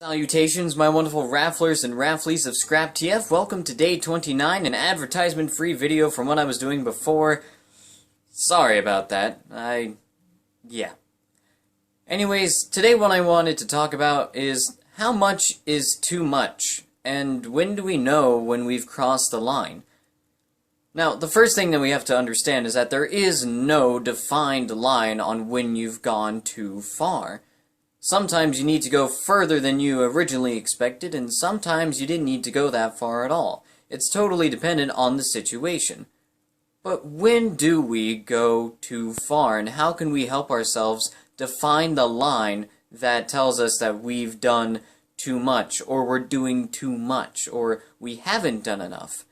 Salutations, my wonderful rafflers and rafflies of Scrap TF. Welcome to day 29, an advertisement-free video from what I was doing before. Sorry about that. Yeah. Anyways, today what I wanted to talk about is how much is too much, and when do we know when we've crossed the line? Now, the first thing that we have to understand is that there is no defined line on when you've gone too far. Sometimes you need to go further than you originally expected, and sometimes you didn't need to go that far at all. It's totally dependent on the situation. But when do we go too far, and how can we help ourselves define the line that tells us that we've done too much, or we're doing too much, or we haven't done enough?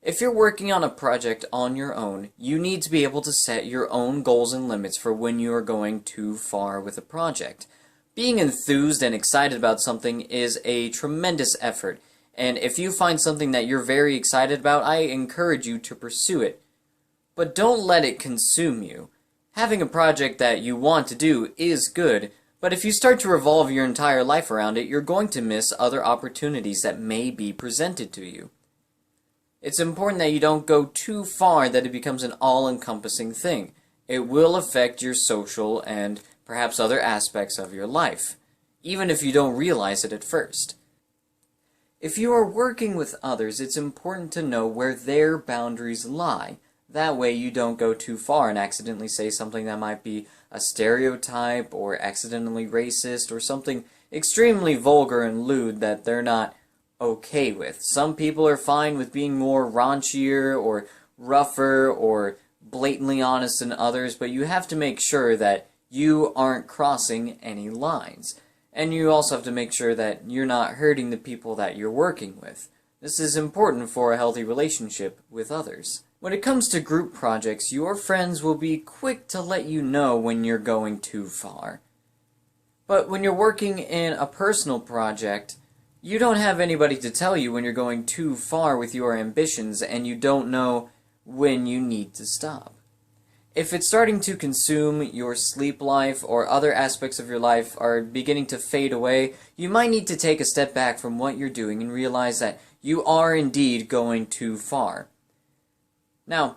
If you're working on a project on your own, you need to be able to set your own goals and limits for when you are going too far with a project. Being enthused and excited about something is a tremendous effort, and if you find something that you're very excited about, I encourage you to pursue it. But don't let it consume you. Having a project that you want to do is good, but if you start to revolve your entire life around it, you're going to miss other opportunities that may be presented to you. It's important that you don't go too far that it becomes an all-encompassing thing. It will affect your social and perhaps other aspects of your life, even if you don't realize it at first. If you are working with others, it's important to know where their boundaries lie. That way you don't go too far and accidentally say something that might be a stereotype or accidentally racist or something extremely vulgar and lewd that they're not okay with. Some people are fine with being more raunchier or rougher or blatantly honest than others, but you have to make sure that you aren't crossing any lines. And you also have to make sure that you're not hurting the people that you're working with. This is important for a healthy relationship with others. When it comes to group projects, your friends will be quick to let you know when you're going too far. But when you're working in a personal project, you don't have anybody to tell you when you're going too far with your ambitions, and you don't know when you need to stop. If it's starting to consume your sleep life or other aspects of your life are beginning to fade away, you might need to take a step back from what you're doing and realize that you are indeed going too far. Now,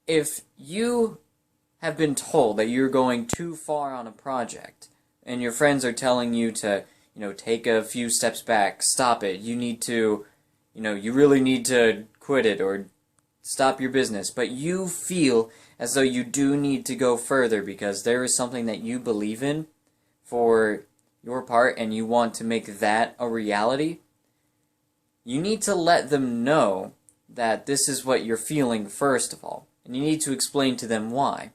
if you have been told that you're going too far on a project, and your friends are telling you to take a few steps back, stop it, you need to, you really need to quit it or stop your business, but you feel as though you do need to go further because there is something that you believe in for your part and you want to make that a reality, you need to let them know that this is what you're feeling first of all, and you need to explain to them why.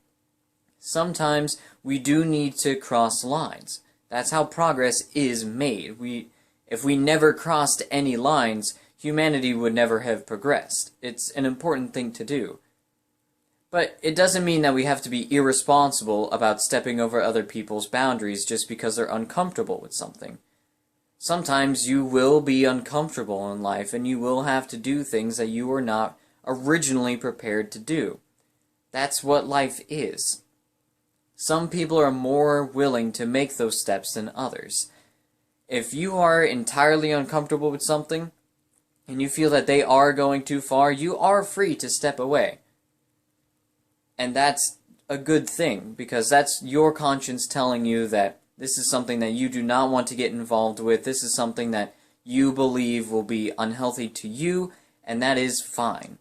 Sometimes we do need to cross lines. That's how progress is made. If we never crossed any lines, humanity would never have progressed. It's an important thing to do. But it doesn't mean that we have to be irresponsible about stepping over other people's boundaries just because they're uncomfortable with something. Sometimes you will be uncomfortable in life and you will have to do things that you were not originally prepared to do. That's what life is. Some people are more willing to make those steps than others. If you are entirely uncomfortable with something, and you feel that they are going too far, you are free to step away. And that's a good thing, because that's your conscience telling you that this is something that you do not want to get involved with, this is something that you believe will be unhealthy to you, and that is fine.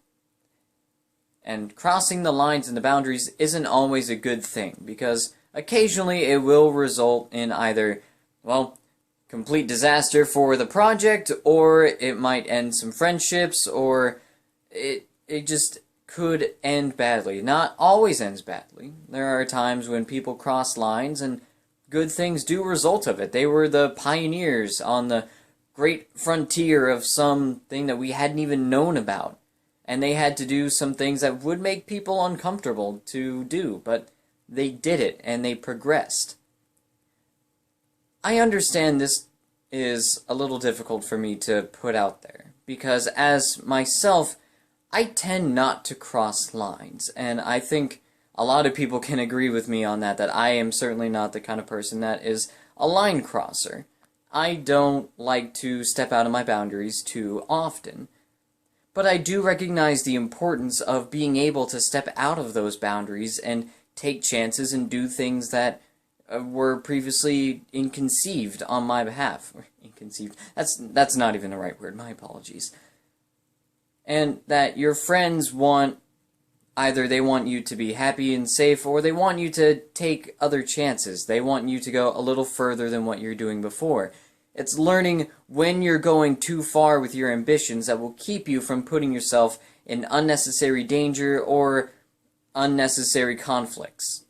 And crossing the lines and the boundaries isn't always a good thing, because occasionally it will result in either, complete disaster for the project, or it might end some friendships, or it just could end badly. Not always ends badly. There are times when people cross lines and good things do result of it. They were the pioneers on the great frontier of something that we hadn't even known about. And they had to do some things that would make people uncomfortable to do, but they did it, and they progressed. I understand this is a little difficult for me to put out there, because as myself, I tend not to cross lines, and I think a lot of people can agree with me on that I am certainly not the kind of person that is a line crosser. I don't like to step out of my boundaries too often. But I do recognize the importance of being able to step out of those boundaries and take chances and do things that were previously inconceived on my behalf. Inconceived. That's not even the right word. My apologies. And that your friends want, either they want you to be happy and safe, or they want you to take other chances. They want you to go a little further than what you're doing before. It's learning when you're going too far with your ambitions that will keep you from putting yourself in unnecessary danger or unnecessary conflicts.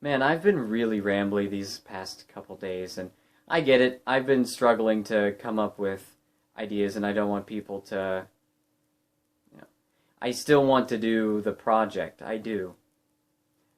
Man, I've been really rambly these past couple days, and I get it. I've been struggling to come up with ideas, and I don't want people to... I still want to do the project. I do.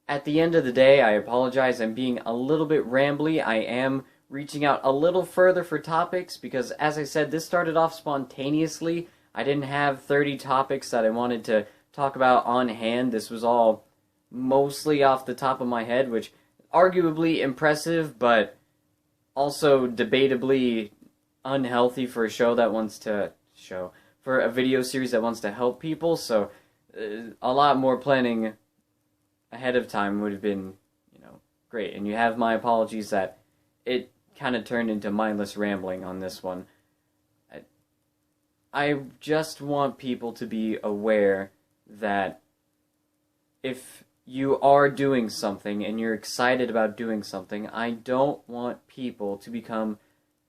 At the end of the day, I apologize. I'm being a little bit rambly. I am reaching out a little further for topics because, as I said, this started off spontaneously. I didn't have 30 topics that I wanted to talk about on hand. This was all mostly off the top of my head, which arguably impressive, but also debatably unhealthy for a show that wants to for a video series that wants to help people. So a lot more planning ahead of time would have been, great. And you have my apologies that it kind of turned into mindless rambling on this one. I just want people to be aware that if you are doing something and you're excited about doing something, I don't want people to become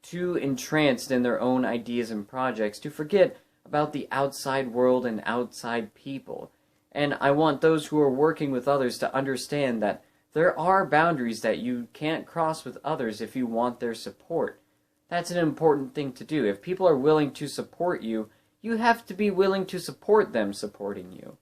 too entranced in their own ideas and projects to forget about the outside world and outside people. And I want those who are working with others to understand that there are boundaries that you can't cross with others if you want their support. That's an important thing to do. If people are willing to support you, you have to be willing to support them supporting you.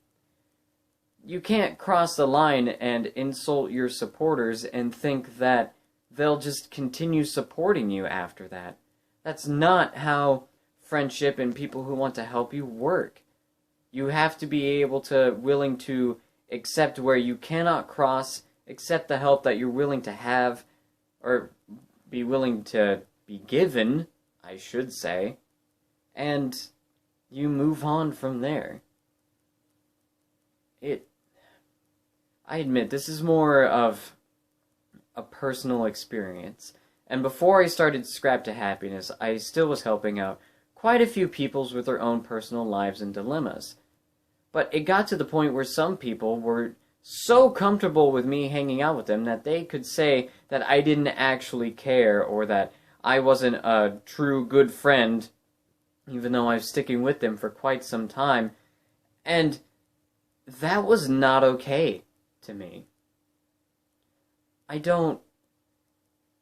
You can't cross the line and insult your supporters and think that they'll just continue supporting you after that. That's not how friendship and people who want to help you work. You have to be able to, willing to accept where you cannot cross, accept the help that you're willing to have, or be willing to be given, I should say, and you move on from there. I admit, this is more of a personal experience, and before I started Scrap to Happiness, I still was helping out quite a few peoples with their own personal lives and dilemmas. But it got to the point where some people were so comfortable with me hanging out with them that they could say that I didn't actually care or that I wasn't a true good friend, even though I was sticking with them for quite some time. And that was not okay to me.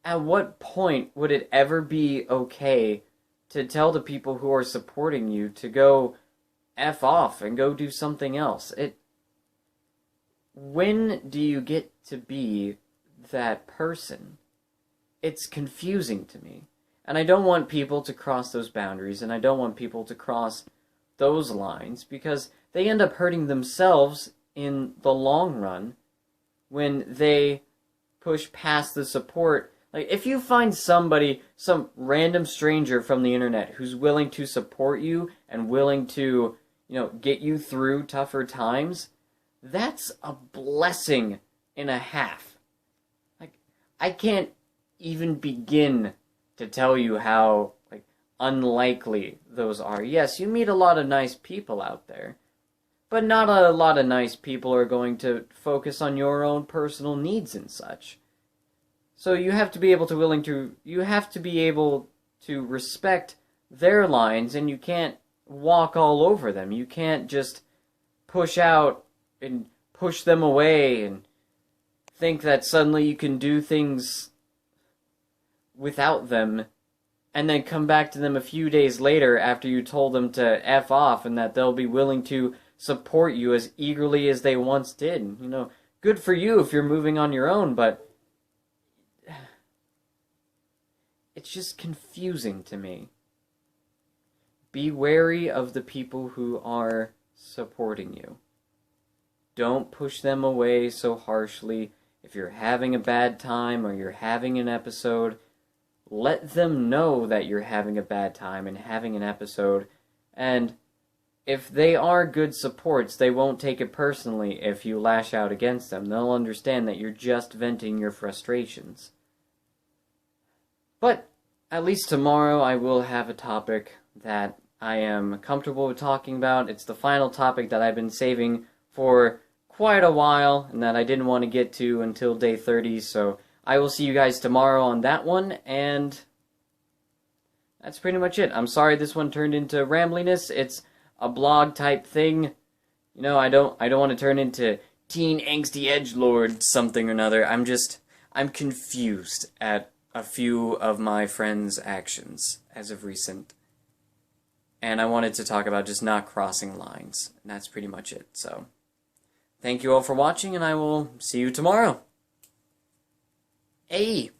At what point would it ever be okay to tell the people who are supporting you to go F off and go do something else? When do you get to be that person? It's confusing to me. And I don't want people to cross those boundaries, and I don't want people to cross those lines, because they end up hurting themselves in the long run when they push past the support. Like, if you find somebody, some random stranger from the internet who's willing to support you and willing to, get you through tougher times, that's a blessing and a half. Like, I can't even begin to tell you how, unlikely those are. Yes, you meet a lot of nice people out there, but not a lot of nice people are going to focus on your own personal needs and such. So you have to be able to respect their lines, and you can't walk all over them. You can't just push out and push them away and think that suddenly you can do things without them and then come back to them a few days later after you told them to F off and that they'll be willing to support you as eagerly as they once did. Good for you if you're moving on your own, but it's just confusing to me. Be wary of the people who are supporting you. Don't push them away so harshly. If you're having a bad time or you're having an episode, let them know that you're having a bad time and having an episode, and if they are good supports, they won't take it personally if you lash out against them. They'll understand that you're just venting your frustrations. But at least tomorrow I will have a topic that I am comfortable with talking about. It's the final topic that I've been saving for quite a while and that I didn't want to get to until day 30, so I will see you guys tomorrow on that one, and that's pretty much it. I'm sorry this one turned into rambliness. It's a blog type thing. You know, I don't want to turn into teen angsty edgelord something or another. I'm confused at a few of my friends' actions as of recent. And I wanted to talk about just not crossing lines. And that's pretty much it. So, thank you all for watching, and I will see you tomorrow. Hey!